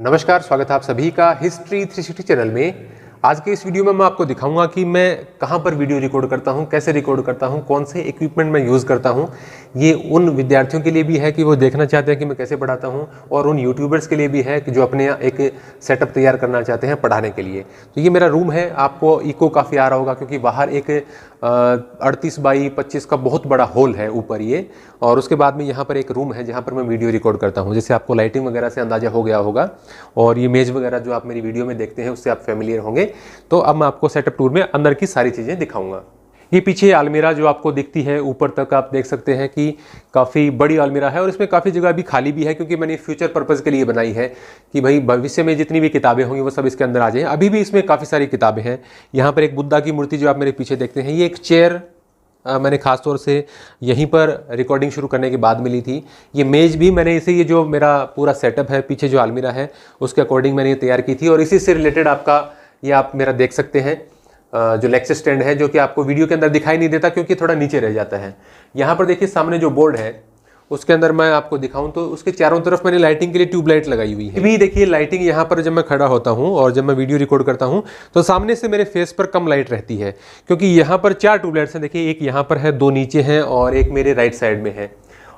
नमस्कार, स्वागत है आप सभी का हिस्ट्री 360 चैनल में। आज के इस वीडियो में मैं आपको दिखाऊंगा कि मैं कहां पर वीडियो रिकॉर्ड करता हूं, कैसे रिकॉर्ड करता हूं, कौन से इक्विपमेंट मैं यूज़ करता हूं। ये उन विद्यार्थियों के लिए भी है कि वो देखना चाहते हैं कि मैं कैसे पढ़ाता हूं, और उन यूट्यूबर्स के लिए भी है कि जो अपने एक सेटअप तैयार करना चाहते हैं पढ़ाने के लिए। तो ये मेरा रूम है, आपको इको काफ़ी आ रहा होगा क्योंकि बाहर एक 38 बाई 25 का बहुत बड़ा हॉल है ऊपर ये, और उसके बाद में यहाँ पर एक रूम है जहाँ पर मैं वीडियो रिकॉर्ड करता हूँ। जैसे आपको लाइटिंग वगैरह से अंदाजा हो गया होगा, और ये मेज वगैरह जो आप मेरी वीडियो में देखते हैं उससे आप फैमिलियर होंगे। तो अब मैं आपको सेटअप टूर में अंदर की सारी चीज़ें दिखाऊंगा। ये पीछे अलमीरा जो आपको दिखती है ऊपर तक आप देख सकते हैं कि काफ़ी बड़ी अलमीरा है, और इसमें काफ़ी जगह अभी खाली भी है क्योंकि मैंने फ्यूचर पर्पज़ के लिए बनाई है कि भाई भविष्य में जितनी भी किताबें होंगी वो सब इसके अंदर आ जाएं। अभी भी इसमें काफ़ी सारी किताबें हैं। यहाँ पर एक बुद्धा की मूर्ति जो आप मेरे पीछे देखते हैं, ये एक चेयर मैंने खास तौर से यहीं पर रिकॉर्डिंग शुरू करने के बाद मिली थी। ये मेज भी मैंने इसे, ये जो मेरा पूरा सेटअप है पीछे जो अलमीरा है उसके अकॉर्डिंग मैंने ये तैयार की थी, और इसी से रिलेटेड आपका ये आप मेरा देख सकते हैं जो लेक्चर स्टैंड है, जो कि आपको वीडियो के अंदर दिखाई नहीं देता क्योंकि थोड़ा नीचे रह जाता है। यहाँ पर देखिए सामने जो बोर्ड है उसके अंदर मैं आपको दिखाऊं तो उसके चारों तरफ मैंने लाइटिंग के लिए ट्यूबलाइट लगाई हुई है। भी देखिए लाइटिंग यहाँ पर जब मैं खड़ा होता हूँ और जब मैं वीडियो रिकॉर्ड करता हूँ तो सामने से मेरे फेस पर कम लाइट रहती है क्योंकि यहाँ पर 4 ट्यूबलाइट्स हैं। देखिए एक यहाँ पर है, 2 नीचे हैं और एक मेरे राइट साइड में है।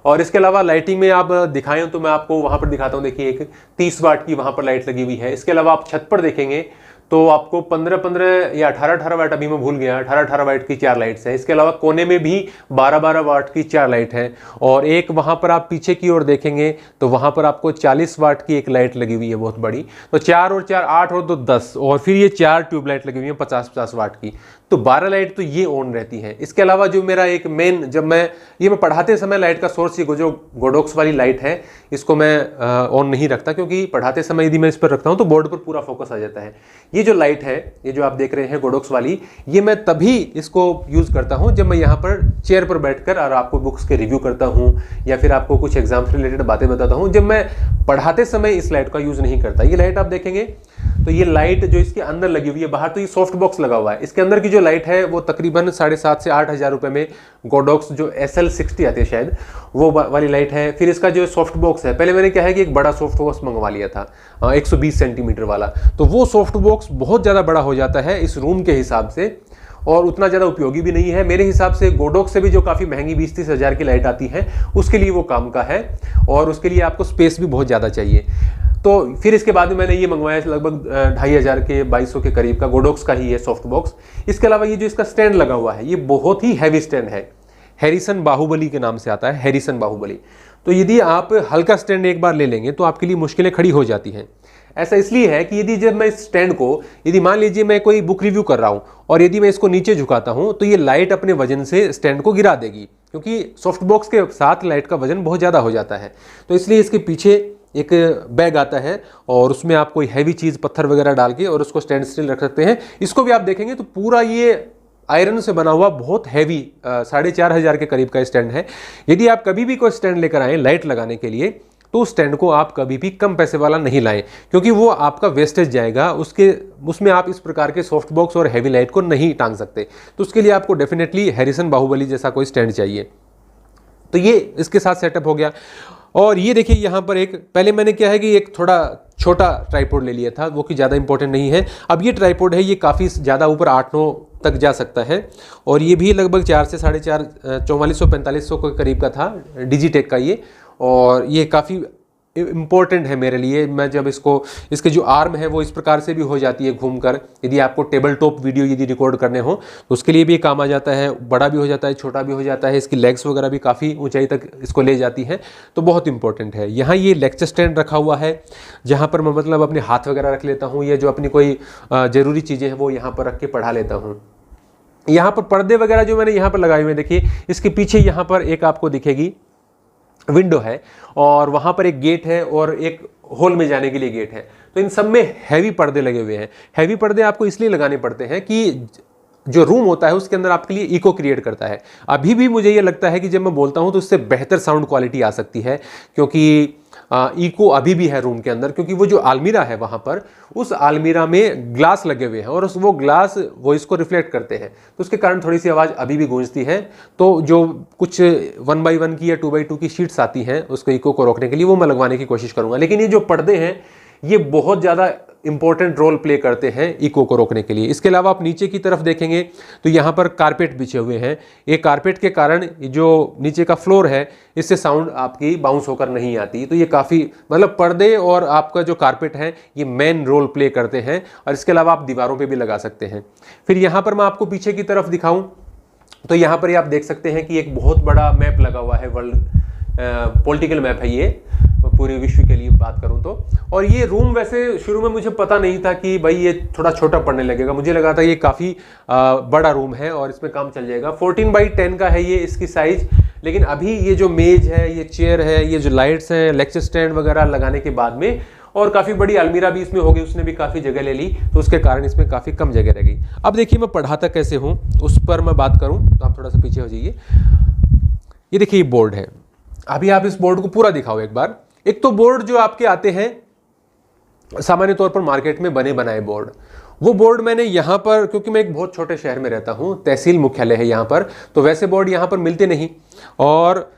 और इसके अलावा लाइटिंग में आप दिखाएं तो मैं आपको वहाँ पर दिखाता हूँ। देखिए एक 30 वाट की वहाँ पर लाइट लगी हुई है। इसके अलावा आप छत पर देखेंगे तो आपको 15 या 18 वाट, अभी मैं भूल गया, 18 वाट की 4 लाइट्स हैं। इसके अलावा कोने में भी 12 वाट की 4 लाइट है, और एक वहां पर आप पीछे की ओर देखेंगे तो वहां पर आपको 40 वाट की एक लाइट लगी हुई है बहुत बड़ी। तो 4 और 4 8 और 2 10, और फिर ये 4 ट्यूबलाइट लगी हुई है 50-50 वाट की। तो 12 लाइट तो ये ऑन रहती है। इसके अलावा जो मेरा एक मेन, जब मैं पढ़ाते समय लाइट का सोर्स, ये जो गोडोक्स वाली लाइट है इसको मैं ऑन नहीं रखता क्योंकि पढ़ाते समय यदि मैं इस पर रखता हूं तो बोर्ड पर पूरा फोकस आ जाता है। ये जो लाइट है, ये जो आप देख रहे हैं गोडोक्स वाली, ये मैं तभी इसको यूज करता हूं जब मैं यहाँ पर चेयर पर बैठकर और आपको बुक्स के रिव्यू करता हूं या फिर आपको कुछ एग्जाम से रिलेटेड बातें बताता हूं। जब मैं पढ़ाते समय इस लाइट का यूज नहीं करता। ये लाइट आप देखेंगे तो ये लाइट जो इसके अंदर लगी हुई है, बाहर तो ये सॉफ्ट बॉक्स लगा हुआ है, इसके अंदर की जो लाइट है वो तकरीबन 7,500 से 8,000 रुपए में गोडोक्स जो SL60 आती है शायद, वो वाली लाइट है। फिर इसका जो सॉफ्ट बॉक्स है, पहले मैंने क्या है कि एक बड़ा सॉफ्ट बॉक्स मंगवा लिया था 120 सेंटीमीटर वाला, तो वो सॉफ्ट बॉक्स बहुत ज़्यादा बड़ा हो जाता है इस रूम के हिसाब से और उतना ज़्यादा उपयोगी भी नहीं है मेरे हिसाब से। गोडोक्स से भी जो काफ़ी महंगी 20-30 हज़ार की लाइट आती है उसके लिए वो काम का है, और उसके लिए आपको स्पेस भी बहुत ज़्यादा चाहिए। तो फिर इसके बाद में मैंने ये मंगवाया लगभग 2,500 के 2,200 के करीब का, गोडोक्स का ही है सॉफ्ट बॉक्स। इसके अलावा ये जो इसका स्टैंड लगा हुआ है ये बहुत ही हैवी स्टैंड है, हैरिसन बाहुबली के नाम से आता है, हैरिसन बाहुबली। तो यदि आप हल्का स्टैंड एक बार ले लेंगे तो आपके लिए मुश्किलें खड़ी हो जाती हैं। ऐसा इसलिए है कि यदि जब मैं इस स्टैंड को, यदि मान लीजिए मैं कोई बुक रिव्यू कर रहा हूं और यदि मैं इसको नीचे झुकाता हूं तो ये लाइट अपने वजन से स्टैंड को गिरा देगी, क्योंकि सॉफ्ट बॉक्स के साथ लाइट का वजन बहुत ज़्यादा हो जाता है। तो इसलिए इसके पीछे एक बैग आता है और उसमें आप कोई हैवी चीज़, पत्थर वगैरह डाल के और उसको स्टैंड स्टिल रख सकते हैं। इसको भी आप देखेंगे तो पूरा ये आयरन से बना हुआ बहुत हैवी 4,500 के करीब का स्टैंड है। यदि आप कभी भी कोई स्टैंड लेकर आएँ लाइट लगाने के लिए तो उस स्टैंड को आप कभी भी कम पैसे वाला नहीं लाएं, क्योंकि वो आपका वेस्टेज जाएगा। उसमें आप इस प्रकार के सॉफ्ट बॉक्स और हैवी लाइट को नहीं टांग सकते। तो उसके लिए आपको डेफिनेटली हैरिसन बाहुबली जैसा कोई स्टैंड चाहिए। तो ये इसके साथ सेटअप हो गया। और ये देखिए यहाँ पर एक, पहले मैंने क्या है कि एक थोड़ा छोटा ट्राइपॉड ले लिया था, वो कि ज़्यादा इंपॉर्टेंट नहीं है। अब ये ट्राइपॉड है, ये काफ़ी ज़्यादा ऊपर 8-9 तक जा सकता है, और ये भी लगभग 4 से 4.5 4400-4500 के करीब का था, डिजिटेक का ये। और ये काफ़ी इम्पोर्टेंट है मेरे लिए। मैं जब इसके जो आर्म है वो इस प्रकार से भी हो जाती है घूमकर, यदि आपको टेबल टॉप वीडियो यदि रिकॉर्ड करने हो तो उसके लिए भी काम आ जाता है। बड़ा भी हो जाता है, छोटा भी हो जाता है। इसकी लेग्स वगैरह भी काफ़ी ऊंचाई तक इसको ले जाती है, तो बहुत इंपॉर्टेंट है। यहाँ ये लेक्चर स्टैंड रखा हुआ है जहाँ पर मैं मतलब अपने हाथ वगैरह रख लेता हूँ, या जो अपनी कोई ज़रूरी चीज़ें हैं वो यहाँ पर रख के पढ़ा लेता हूँ। यहाँ पर पर्दे वगैरह जो मैंने यहाँ पर लगाए हुए हैं, देखिए इसके पीछे यहाँ पर एक आपको दिखेगी विंडो है, और वहां पर एक गेट है और एक हॉल में जाने के लिए गेट है। तो इन सब में हैवी पर्दे लगे हुए हैं। हैवी पर्दे आपको इसलिए लगाने पड़ते हैं कि जो रूम होता है उसके अंदर आपके लिए इको क्रिएट करता है। अभी भी मुझे ये लगता है कि जब मैं बोलता हूं तो उससे बेहतर साउंड क्वालिटी आ सकती है, क्योंकि इको अभी भी है रूम के अंदर, क्योंकि वो जो अलमीरा है वहां पर, उस अलमीरा में ग्लास लगे हुए हैं और वो ग्लास वॉइस को रिफ्लेक्ट करते हैं, तो उसके कारण थोड़ी सी आवाज़ अभी भी गूंजती है। तो जो कुछ 1x1 की या 2x2 की शीट्स आती हैं उसको इको को रोकने के लिए, वो मैं लगवाने की कोशिश करूंगा। लेकिन ये जो पर्दे हैं ये बहुत ज़्यादा इंपॉर्टेंट रोल प्ले करते हैं इको को रोकने के लिए। इसके अलावा आप नीचे की तरफ देखेंगे तो यहाँ पर कारपेट बिछे हुए हैं। ये कारपेट के कारण जो नीचे का फ्लोर है इससे साउंड आपकी बाउंस होकर नहीं आती। तो ये काफ़ी मतलब पर्दे और आपका जो कारपेट है ये मेन रोल प्ले करते हैं। और इसके अलावा आप दीवारों पर भी लगा सकते हैं। फिर यहाँ पर मैं आपको पीछे की तरफ दिखाऊँ तो यहाँ पर आप देख सकते हैं कि एक बहुत बड़ा मैप लगा हुआ है, वर्ल्ड पॉलिटिकल मैप है ये, पूरे विश्व के लिए बात करूं तो। और ये रूम वैसे शुरू में मुझे पता नहीं था कि भाई ये थोड़ा छोटा पड़ने लगेगा, मुझे लगा था ये काफ़ी बड़ा रूम है और इसमें काम चल जाएगा। 14x10 का है ये इसकी साइज। लेकिन अभी ये जो मेज है, ये चेयर है, ये जो लाइट्स हैं, लेक्चर स्टैंड वगैरह लगाने के बाद में, और काफ़ी बड़ी अलमीरा भी इसमें होगी, उसने भी काफ़ी जगह ले ली, तो उसके कारण इसमें काफ़ी कम जगह रह गई। अब देखिए मैं पढ़ाता कैसे हूँ उस पर मैं बात करूँ तो आप थोड़ा सा पीछे हो जाइए। ये देखिए ये बोर्ड है। अभी आप इस बोर्ड को पूरा दिखाओ एक बार। एक तो बोर्ड जो आपके आते हैं सामान्य तौर पर मार्केट में बने बनाए बोर्ड, वो बोर्ड मैंने यहाँ पर, क्योंकि मैं एक बहुत छोटे शहर में रहता हूँ, तहसील मुख्यालय है यहाँ पर, तो वैसे बोर्ड यहाँ पर मिलते नहीं। और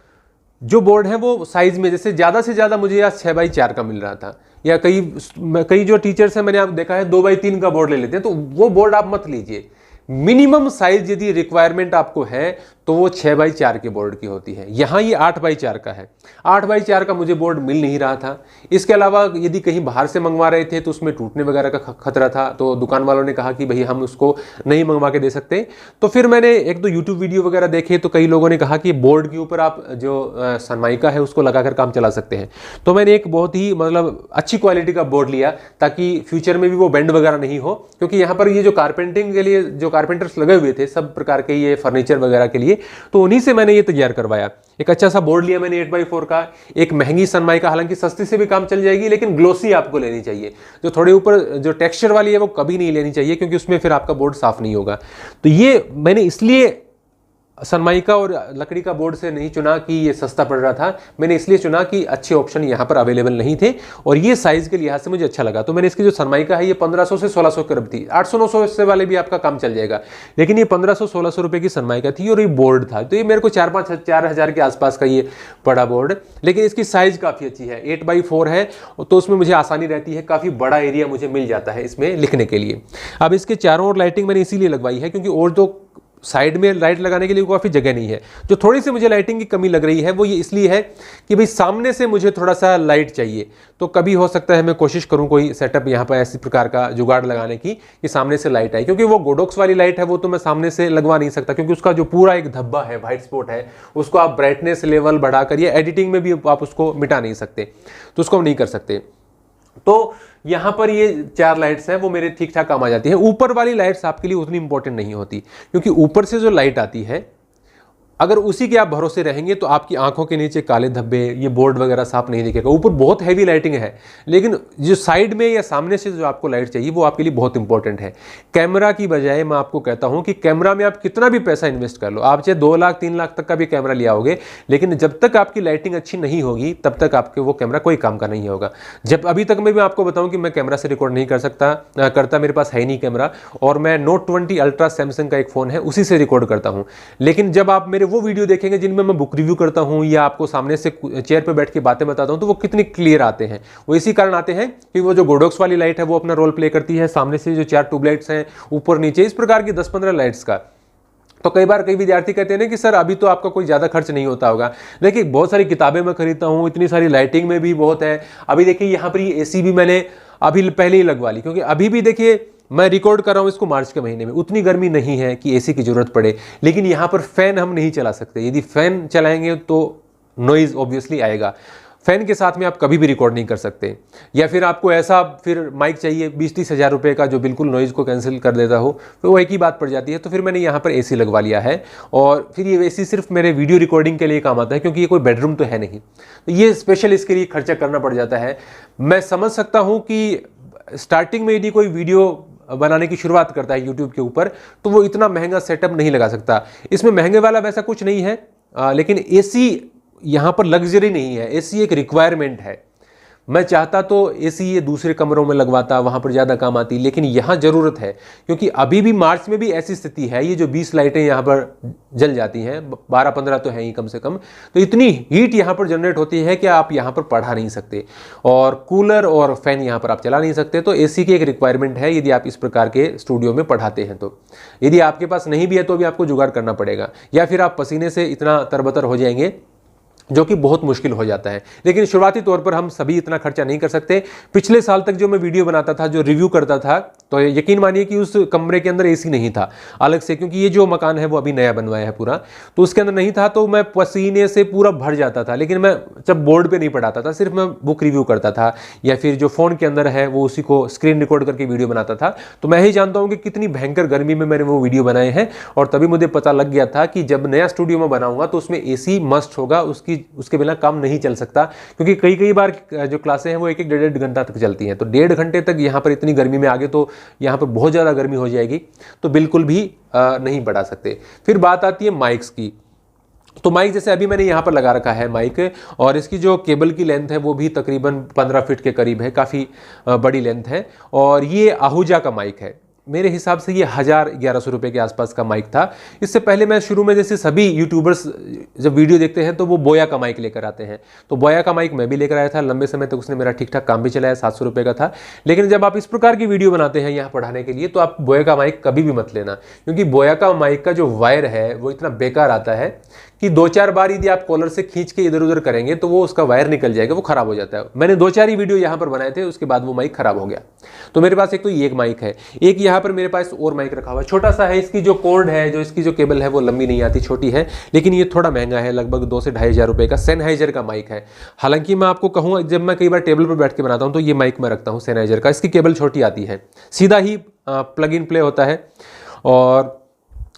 जो बोर्ड है वो साइज में जैसे ज़्यादा से ज़्यादा मुझे यहाँ 6x4 का मिल रहा था, या कई जो टीचर्स हैं मैंने आप देखा है 2x3 का बोर्ड ले लेते हैं। तो वो बोर्ड आप मत लीजिए। मिनिमम साइज यदि रिक्वायरमेंट आपको है तो वो 6x4 के बोर्ड की होती है। यहाँ ये 8x4 का है। 8x4 का मुझे बोर्ड मिल नहीं रहा था। इसके अलावा यदि कहीं बाहर से मंगवा रहे थे तो उसमें टूटने वगैरह का खतरा था, तो दुकान वालों ने कहा कि भाई हम उसको नहीं मंगवा के दे सकते। तो फिर मैंने एक दो यूट्यूब वीडियो वगैरह देखे तो कई लोगों ने कहा कि बोर्ड के ऊपर आप जो सनमाइका है उसको लगाकर काम चला सकते हैं। तो मैंने एक बहुत ही मतलब अच्छी क्वालिटी का बोर्ड लिया ताकि फ्यूचर में भी वो बेंड वगैरह नहीं हो, क्योंकि यहाँ पर ये जो कारपेंटिंग के लिए जो कारपेंटर्स लगे हुए थे सब प्रकार के ये फर्नीचर वगैरह के लिए, तो उन्हीं से मैंने ये तैयार करवाया। एक अच्छा सा बोर्ड लिया मैंने 8x4 का। एक महंगी सनमाइका, हालांकि सस्ती से भी काम चल जाएगी, लेकिन ग्लोसी आपको लेनी चाहिए। जो थोड़े ऊपर जो टेक्सचर वाली है वो कभी नहीं लेनी चाहिए, क्योंकि उसमें फिर आपका बोर्ड साफ नहीं होगा। तो ये मैंने इसलिए सनमाइका और लकड़ी का बोर्ड से नहीं चुना कि ये सस्ता पड़ रहा था, मैंने इसलिए चुना कि अच्छे ऑप्शन यहाँ पर अवेलेबल नहीं थे और ये साइज के लिहाज से मुझे अच्छा लगा। तो मैंने इसकी जो सनमाइका है ये 1500 से 1600 की थी। 800-900 से वाले भी आपका काम चल जाएगा, लेकिन ये 1500-1600 रुपए की सनमाइका थी और ये बोर्ड था। तो ये मेरे को 4-5 हज़ार के आसपास का ये पड़ा बोर्ड, लेकिन इसकी साइज काफ़ी अच्छी है। 8x4 है तो उसमें मुझे आसानी रहती है, काफ़ी बड़ा एरिया मुझे मिल जाता है इसमें लिखने के लिए। अब इसके चारों ओर लाइटिंग मैंने इसीलिए लगवाई है क्योंकि और तो साइड में लाइट लगाने के लिए काफ़ी जगह नहीं है। जो थोड़ी सी मुझे लाइटिंग की कमी लग रही है वो ये इसलिए है कि भाई सामने से मुझे थोड़ा सा लाइट चाहिए। तो कभी हो सकता है मैं कोशिश करूं कोई सेटअप यहाँ पर ऐसी प्रकार का जुगाड़ लगाने की कि सामने से लाइट आए, क्योंकि वो गोडोक्स वाली लाइट है वो तो मैं सामने से लगवा नहीं सकता, क्योंकि उसका जो पूरा एक धब्बा है, व्हाइट स्पॉट है, उसको आप ब्राइटनेस लेवल बढ़ाकर या एडिटिंग में भी आप उसको मिटा नहीं सकते, तो उसको हम नहीं कर सकते। तो यहाँ पर ये 4 लाइट्स हैं वो मेरे ठीक ठाक काम आ जाती है। ऊपर वाली लाइट्स आपके लिए उतनी इंपॉर्टेंट नहीं होती, क्योंकि ऊपर से जो लाइट आती है अगर उसी के आप भरोसे रहेंगे तो आपकी आंखों के नीचे काले धब्बे, ये बोर्ड वगैरह साफ नहीं दिखेगा। ऊपर बहुत हैवी लाइटिंग है, लेकिन जो साइड में या सामने से जो आपको लाइट चाहिए वो आपके लिए बहुत इंपॉर्टेंट है। कैमरा की बजाय मैं आपको कहता हूं कि कैमरा में आप कितना भी पैसा इन्वेस्ट कर लो, आप चाहे 2 लाख 3 लाख तक का भी कैमरा लिया होगे, लेकिन जब तक आपकी लाइटिंग अच्छी नहीं होगी तब तक आपके वो कैमरा कोई काम का नहीं होगा। जब अभी तक मैं आपको बताऊं कि मैं कैमरा से रिकॉर्ड नहीं करता, मेरे पास है नहीं कैमरा, और मैं Note 20 अल्ट्रा सैमसंग का एक फ़ोन है उसी से रिकॉर्ड करता हूं। लेकिन जब आप मेरे वो वीडियो देखेंगे जिनमें मैं बुक रिव्यू करता हूं या आपको सामने से चेयर पे बैठ के बातें बताता हूं, तो वो कितनी क्लियर आते हैं। वो इसी कारण आते हैं कि वो जो गोडोक्स वाली लाइट है वो अपना रोल प्ले करती है, सामने से जो 4 ट्यूबलाइट्स हैं ऊपर नीचे, इस प्रकार की 10-15 लाइट्स का। तो कई बार कई विद्यार्थी कहते हैं ना कि सर अभी तो आपका कोई ज़्यादा खर्च नहीं होता होगा। देखिए बहुत सारी किताबें मैं खरीदता हूँ, इतनी सारी लाइटिंग में भी बहुत है। अभी देखिए यहाँ पर ये AC भी मैंने अभी पहले ही लगवा ली, क्योंकि अभी भी देखिए मैं रिकॉर्ड कर रहा हूँ इसको मार्च के महीने में, उतनी गर्मी नहीं है कि AC की जरूरत पड़े, लेकिन यहाँ पर फैन हम नहीं चला सकते। यदि फैन चलाएंगे तो नॉइज ऑब्वियसली आएगा। फैन के साथ में आप कभी भी रिकॉर्ड नहीं कर सकते, या फिर आपको ऐसा फिर माइक चाहिए 20-30 हज़ार रुपये का जो बिल्कुल नॉइज़ को कैंसिल कर देता हो, तो वो एक ही बात पड़ जाती है। तो फिर मैंने यहाँ पर AC लगवा लिया है, और फिर ये AC सिर्फ मेरे वीडियो रिकॉर्डिंग के लिए काम आता है, क्योंकि ये कोई बेडरूम तो है नहीं, तो ये स्पेशल इसके लिए खर्चा करना पड़ जाता है। मैं समझ सकता हूँ कि स्टार्टिंग में यदि कोई वीडियो बनाने की शुरुआत करता है यूट्यूब के ऊपर, तो वो इतना महंगा सेटअप नहीं लगा सकता। इसमें महंगे वाला वैसा कुछ नहीं है, लेकिन AC यहाँ पर लग्जरी नहीं है, AC एक रिक्वायरमेंट है। मैं चाहता तो एसी ये दूसरे कमरों में लगवाता, वहाँ पर ज़्यादा काम आती, लेकिन यहाँ ज़रूरत है क्योंकि अभी भी मार्च में भी ऐसी स्थिति है, ये जो 20 लाइटें यहाँ पर जल जाती हैं, 12-15 तो हैं ही कम से कम, तो इतनी हीट यहाँ पर जनरेट होती है कि आप यहाँ पर पढ़ा नहीं सकते और कूलर और फैन यहाँ पर आप चला नहीं सकते। तो एसी की एक रिक्वायरमेंट है यदि आप इस प्रकार के स्टूडियो में पढ़ाते हैं। तो यदि आपके पास नहीं भी है तो भी आपको जुगाड़ करना पड़ेगा, या फिर आप पसीने से इतना तरबतर हो जाएंगे जो कि बहुत मुश्किल हो जाता है। लेकिन शुरुआती तौर पर हम सभी इतना खर्चा नहीं कर सकते। पिछले साल तक जो मैं वीडियो बनाता था, जो रिव्यू करता था, तो यकीन मानिए कि उस कमरे के अंदर एसी नहीं था अलग से, क्योंकि ये जो मकान है वो अभी नया बनवाया है पूरा, तो उसके अंदर नहीं था। तो मैं पसीने से पूरा भर जाता था, लेकिन मैं जब बोर्ड पे नहीं पढ़ाता था, सिर्फ मैं बुक रिव्यू करता था या फिर जो फ़ोन के अंदर है वो उसी को स्क्रीन रिकॉर्ड करके वीडियो बनाता था। तो मैं ही जानता हूँ कि कितनी भयंकर गर्मी में मैंने वो वीडियो बनाए हैं, और तभी मुझे पता लग गया था कि जब नया स्टूडियो में बनाऊंगा तो उसमें एसी मस्ट होगा, उसके बिना काम नहीं चल सकता। क्योंकि कई बार जो क्लासें हैं वो 1-1 डेढ़ घंटा तक चलती हैं, तो 1.5 घंटे तक यहाँ पर इतनी गर्मी में आगे तो यहाँ पर बहुत ज़्यादा गर्मी हो जाएगी, तो बिल्कुल भी नहीं बढ़ा सकते। फिर बात आती है माइक्स की। तो माइक जैसे अभी मैंने यहाँ पर लगा रखा है माइक, और इसकी जो केबल की लेंथ है वो भी तकरीबन 15 फीट के करीब है, काफ़ी बड़ी लेंथ है, और ये आहूजा का माइक है। मेरे हिसाब से ये 1000-1100 रुपये के आसपास का माइक था। इससे पहले मैं शुरू में, जैसे सभी यूट्यूबर्स जब वीडियो देखते हैं तो वो बोया का माइक लेकर आते हैं, तो बोया का माइक मैं भी लेकर आया था। लंबे समय तक उसने मेरा ठीक ठाक काम भी चलाया, 700 रुपये का था। लेकिन जब आप इस प्रकार की वीडियो बनाते हैं यहाँ पढ़ाने के लिए, तो आप बोया का माइक कभी भी मत लेना, क्योंकि बोया का माइक का जो वायर है वो इतना बेकार आता है कि 2-4 बार यदि आप कॉलर से खींच के इधर उधर करेंगे तो वो उसका वायर निकल जाएगा, वो खराब हो जाता है। मैंने 2-4 ही वीडियो यहाँ पर बनाए थे, उसके बाद वो माइक खराब हो गया। तो मेरे पास एक तो ये एक माइक है, एक यहाँ पर मेरे पास और माइक रखा हुआ है, छोटा सा है। इसकी जो कॉर्ड है, जो इसकी जो केबल है वो लंबी नहीं आती, छोटी है, लेकिन ये थोड़ा महंगा है, लगभग 2 से 2500 रुपये का सेनहाइजर का माइक है। हालांकि मैं आपको कहूँ, जब मैं कई बार टेबल पर बैठ के बनाता हूँ तो ये माइक मैं रखता हूँ सेनहाइजर का। इसकी केबल छोटी आती है, सीधा ही प्लग इन प्ले होता है। और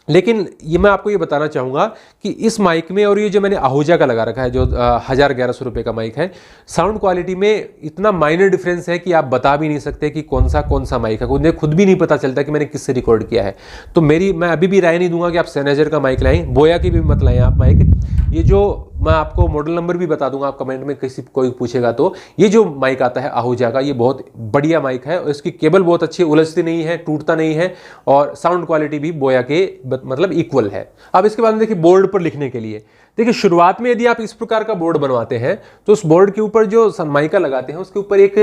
लेकिन ये मैं आपको ये बताना चाहूँगा कि इस माइक में, और ये जो मैंने आहूजा का लगा रखा है जो 1000-1100 रुपये का माइक है, साउंड क्वालिटी में इतना माइनर डिफरेंस है कि आप बता भी नहीं सकते कि कौन सा माइक है। मुझे खुद भी नहीं पता चलता कि मैंने किससे रिकॉर्ड किया है। तो मैं अभी भी राय नहीं दूंगा कि आप सेनेजर का माइक लाएं, बोया की भी मत लाएं आप माइक। ये जो मैं आपको मॉडल नंबर भी बता दूंगा, आप कमेंट में कोई पूछेगा तो, ये जो माइक आता है आहूजा का, ये बहुत बढ़िया माइक है, और इसकी केबल बहुत अच्छी है, उलझती नहीं है, टूटता नहीं है, और साउंड क्वालिटी भी बोया के मतलब इक्वल है। अब इसके बाद में देखिए बोर्ड पर लिखने के लिए, देखिए शुरुआत में यदि आप इस प्रकार का बोर्ड बनवाते हैं तो उस बोर्ड के ऊपर जो सनमाइका लगाते हैं उसके ऊपर एक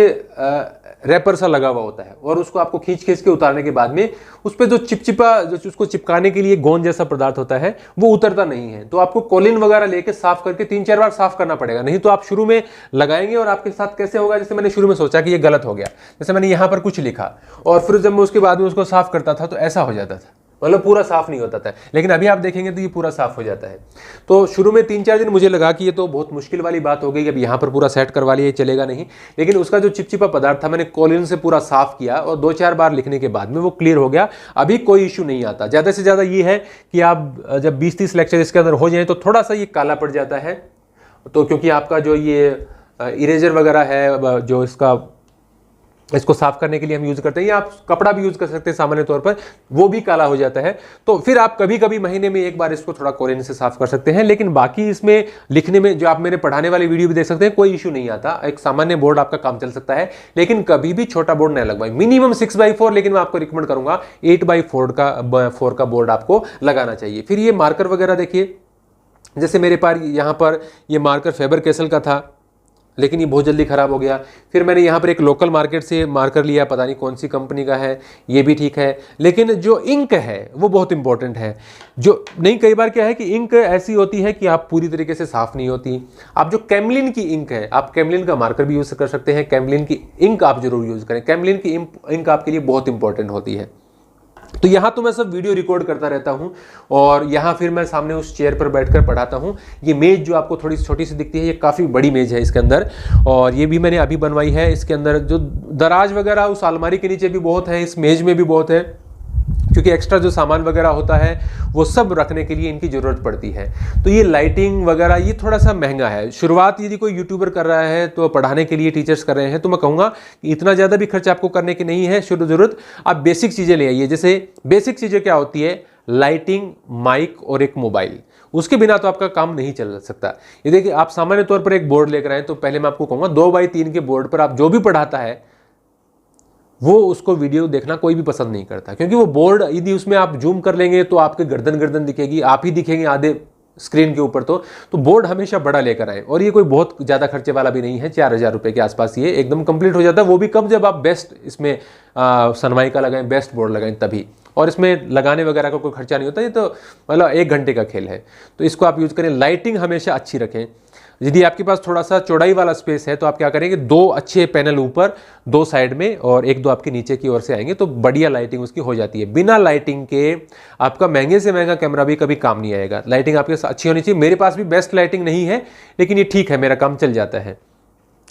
रैपर सा लगा हुआ होता है, और उसको आपको खींच के उतारने के बाद में उस पर जो चिपचिपा, जो उसको चिपकाने के लिए गोंद जैसा पदार्थ होता है वो उतरता नहीं है। तो आपको कॉलिन वगैरह लेके साफ करके 3-4 बार साफ करना पड़ेगा, नहीं तो आप शुरू में लगाएंगे और आपके साथ कैसे होगा, जैसे मैंने शुरू में सोचा कि ये गलत हो गया, जैसे मैंने यहाँ पर कुछ लिखा और फिर जब मैं उसके बाद में उसको साफ करता था तो ऐसा हो जाता था, मतलब पूरा साफ नहीं होता था। लेकिन अभी आप देखेंगे तो ये पूरा साफ हो जाता है। तो शुरू में 3-4 दिन मुझे लगा कि ये तो बहुत मुश्किल वाली बात हो गई, अब यहाँ पर पूरा सेट करवा लिया, चलेगा नहीं। लेकिन उसका जो चिपचिपा पदार्थ था मैंने कॉलिन से पूरा साफ किया, और 2-4 बार लिखने के बाद में वो क्लियर हो गया। अभी कोई इशू नहीं आता। ज़्यादा से ज़्यादा ये है कि आप जब 20-30 लेक्चर इसके अंदर हो जाए तो थोड़ा सा ये काला पड़ जाता है, तो क्योंकि आपका जो ये इरेजर वगैरह है जो इसको साफ करने के लिए हम यूज करते हैं, या आप कपड़ा भी यूज कर सकते हैं सामान्य तौर पर, वो भी काला हो जाता है। तो फिर आप कभी कभी महीने में एक बार इसको थोड़ा कॉलिन से साफ कर सकते हैं। लेकिन बाकी इसमें लिखने में, जो आप मेरे पढ़ाने वाली वीडियो भी देख सकते हैं, कोई इशू नहीं आता। एक सामान्य बोर्ड आपका काम चल सकता है, लेकिन कभी भी छोटा बोर्ड नहीं लगवाएं, मिनिमम 6x4, लेकिन मैं आपको रिकमेंड करूंगा 8x4 का बोर्ड आपको लगाना चाहिए। फिर ये मार्कर वगैरह देखिए, जैसे मेरे पास यहाँ पर ये मार्कर फेबर कैसल का था, लेकिन ये बहुत जल्दी ख़राब हो गया। फिर मैंने यहाँ पर एक लोकल मार्केट से मार्कर लिया, पता नहीं कौन सी कंपनी का है, ये भी ठीक है। लेकिन जो इंक है वो बहुत इंपॉर्टेंट है। जो नहीं, कई बार क्या है कि इंक ऐसी होती है कि आप पूरी तरीके से साफ़ नहीं होती। आप जो कैमलिन की इंक है, आप कैमलिन का मार्कर भी यूज़ कर सकते हैं, कैमलिन की इंक आप जरूर यूज़ करें। कैमलिन की इंक आपके लिए बहुत इंपॉर्टेंट होती है। तो यहाँ तो मैं सब वीडियो रिकॉर्ड करता रहता हूँ, और यहाँ फिर मैं सामने उस चेयर पर बैठकर पढ़ाता हूँ। ये मेज जो आपको थोड़ी छोटी सी दिखती है, ये काफ़ी बड़ी मेज है इसके अंदर, और ये भी मैंने अभी बनवाई है। इसके अंदर जो दराज वगैरह उस अलमारी के नीचे भी बहुत है, इस मेज में भी बहुत है, क्योंकि एक्स्ट्रा जो सामान वगैरह होता है वो सब रखने के लिए इनकी ज़रूरत पड़ती है। तो ये लाइटिंग वगैरह ये थोड़ा सा महंगा है। शुरुआत यदि कोई यूट्यूबर कर रहा है तो पढ़ाने के लिए टीचर्स कर रहे हैं, तो मैं कहूँगा कि इतना ज़्यादा भी खर्च आपको करने की नहीं है। शुरू ज़रूरत आप बेसिक चीज़ें ले आइए। जैसे बेसिक चीज़ें क्या होती है, लाइटिंग, माइक और एक मोबाइल। उसके बिना तो आपका काम नहीं चल सकता। ये देखिए, आप सामान्य तौर पर एक बोर्ड लेकर आए तो पहले मैं आपको कहूँगा 2x3 के बोर्ड पर आप जो भी पढ़ाता है वो उसको वीडियो देखना कोई भी पसंद नहीं करता, क्योंकि वो बोर्ड यदि उसमें आप जूम कर लेंगे तो आपके गर्दन गर्दन दिखेगी, आप ही दिखेंगे आधे स्क्रीन के ऊपर। तो बोर्ड हमेशा बड़ा लेकर आए, और ये कोई बहुत ज़्यादा खर्चे वाला भी नहीं है, 4000 रुपये के आसपास ये एकदम कंप्लीट हो जाता है। वो भी कब, जब आप बेस्ट इसमें सनमाई का लगाएं, बेस्ट बोर्ड लगाएं तभी, और इसमें लगाने वगैरह का कोई खर्चा नहीं होता। ये तो मतलब 1 घंटे का खेल है, तो इसको आप यूज़ करें। लाइटिंग हमेशा अच्छी रखें। यदि आपके पास थोड़ा सा चौड़ाई वाला स्पेस है तो आप क्या करेंगे, 2 अच्छे पैनल ऊपर, 2 साइड में और 1-2 आपके नीचे की ओर से आएंगे, तो बढ़िया लाइटिंग उसकी हो जाती है। बिना लाइटिंग के आपका महंगे से महंगा कैमरा भी कभी काम नहीं आएगा। लाइटिंग आपके साथ अच्छी होनी चाहिए। मेरे पास भी बेस्ट लाइटिंग नहीं है, लेकिन ये ठीक है, मेरा काम चल जाता है।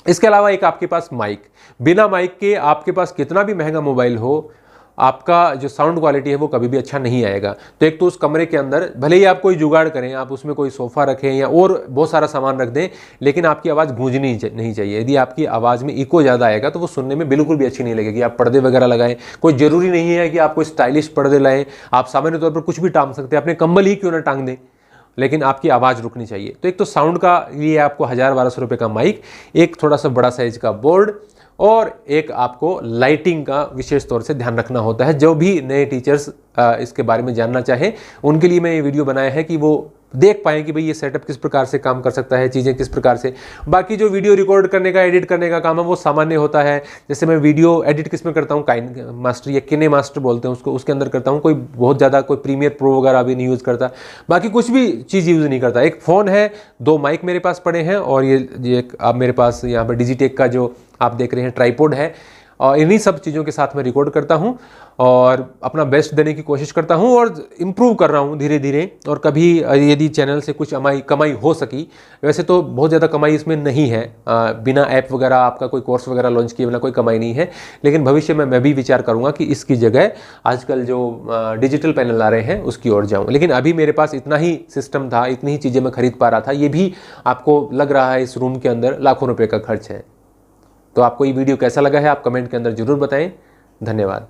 इसके अलावा एक आपके पास माइक, बिना माइक के आपके पास कितना भी महंगा मोबाइल हो, आपका जो साउंड क्वालिटी है वो कभी भी अच्छा नहीं आएगा। तो एक तो उस कमरे के अंदर भले ही आप कोई जुगाड़ करें, आप उसमें कोई सोफ़ा रखें या और बहुत सारा सामान रख दें, लेकिन आपकी आवाज़ गूंजनी नहीं चाहिए। यदि आपकी आवाज़ में इको ज़्यादा आएगा तो वो सुनने में बिल्कुल भी अच्छी नहीं लगेगी। आप पर्दे वगैरह लगाएं, कोई ज़रूरी नहीं है कि आप कोई स्टाइलिश पर्दे लाएं, आप सामान्य तौर पर कुछ भी टांग सकते हैं, अपने कंबल ही क्यों ना टांग दें, लेकिन आपकी आवाज़ रुकनी चाहिए। तो एक तो साउंड का लिए आपको 1000-1200 रुपये का माइक, एक थोड़ा सा बड़ा साइज का बोर्ड, और एक आपको लाइटिंग का विशेष तौर से ध्यान रखना होता है। जो भी नए टीचर्स इसके बारे में जानना चाहें, उनके लिए मैं ये वीडियो बनाया है कि वो देख पाएँ कि भाई ये सेटअप किस प्रकार से काम कर सकता है, चीज़ें किस प्रकार से। बाकी जो वीडियो रिकॉर्ड करने का, एडिट करने का काम है वो सामान्य होता है। जैसे मैं वीडियो एडिट किस में करता हूँ, काइन मास्टर या किने मास्टर बोलते हैं उसको, उसके अंदर करता हूँ। कोई बहुत ज़्यादा कोई प्रीमियर प्रो वगैरह अभी नहीं यूज़ करता, बाकी कुछ भी चीज़ यूज़ नहीं करता। एक फ़ोन है, 2 माइक मेरे पास पड़े हैं, और ये आप मेरे पास यहाँ पर डिजिटेक का जो आप देख रहे हैं ट्राइपॉड है, और इन्हीं सब चीज़ों के साथ मैं रिकॉर्ड करता हूँ और अपना बेस्ट देने की कोशिश करता हूँ और इम्प्रूव कर रहा हूँ धीरे धीरे। और कभी यदि चैनल से कुछ कमाई हो सकी, वैसे तो बहुत ज़्यादा कमाई इसमें नहीं है, बिना ऐप वगैरह आपका कोई कोर्स वगैरह लॉन्च किए बिना कोई कमाई नहीं है, लेकिन भविष्य में मैं भी विचार करूँगा कि इसकी जगह आजकल जो डिजिटल पैनल आ रहे हैं उसकी ओर जाऊँ। लेकिन अभी मेरे पास इतना ही सिस्टम था, इतनी ही चीज़ें मैं खरीद पा रहा था। ये भी आपको लग रहा है इस रूम के अंदर लाखों रुपये का खर्च है। तो आपको ये वीडियो कैसा लगा है आप कमेंट के अंदर ज़रूर बताएं। धन्यवाद।